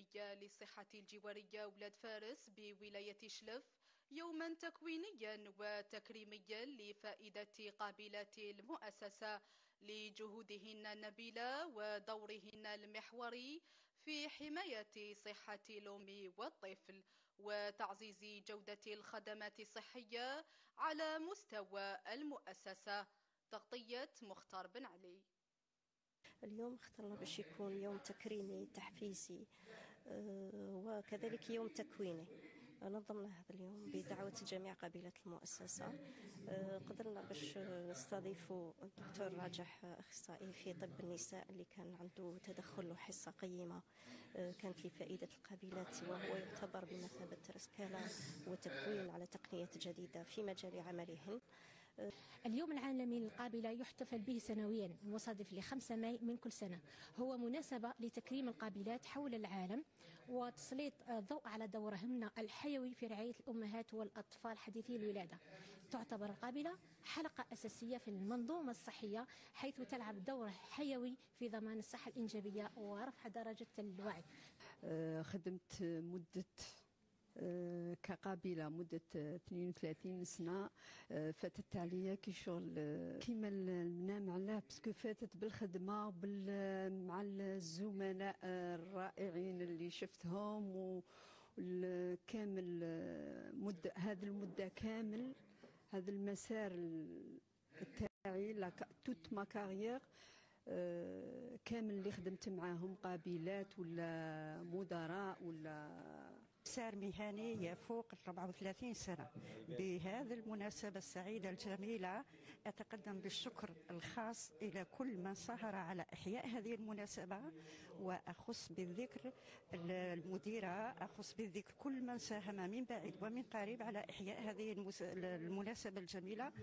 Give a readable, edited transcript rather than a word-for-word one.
العالمية للصحة الجوارية ولاد فارس بولاية شلف يوما تكوينيا وتكريميا لفائدة قابلات المؤسسة لجهودهن النبيلة ودورهن المحوري في حماية صحة الأم والطفل وتعزيز جودة الخدمات الصحية على مستوى المؤسسة. تغطية مختار بن علي. اليوم اخترنا باش يكون يوم تكريمي تحفيزي وكذلك يوم تكويني. نظمنا هذا اليوم بدعوة جميع قبيلة المؤسسة. قدرنا باش نستضيفوا الدكتور راجح، أخصائي في طب النساء، اللي كان عنده تدخل وحصة قيمة كانت لفائدة القبيلات، وهو يعتبر بمثابة رسكالة وتكوين على تقنيات جديدة في مجال عملهن. اليوم العالمي للقابلة يحتفل به سنويا مصادف ل5 ماي من كل سنة. هو مناسبة لتكريم القابلات حول العالم وتسليط الضوء على دورهن الحيوي في رعاية الأمهات والأطفال حديثي الولادة. تعتبر القابلة حلقة أساسية في المنظومة الصحية، حيث تلعب دور حيوي في ضمان الصحة الإنجابية ورفع درجة الوعي. خدمت مدة كقابلة مدة 32 سنة. فاتت عليا كي شغل كيما ننام علاه، باسكو فاتت بالخدمة مع الزملاء الرائعين اللي شفتهم، وكامل هذه المدة كامل، هذا المسار تاعي توت ما كارير كامل اللي خدمت معاهم قابلات ولا مدراء ولا مسار مهني يفوق 34 سنة. بهذه المناسبة السعيدة الجميلة أتقدم بالشكر الخاص إلى كل من سهر على إحياء هذه المناسبة، وأخص بالذكر المديرة، أخص بالذكر كل من ساهم من بعيد ومن قريب على إحياء هذه المناسبة الجميلة.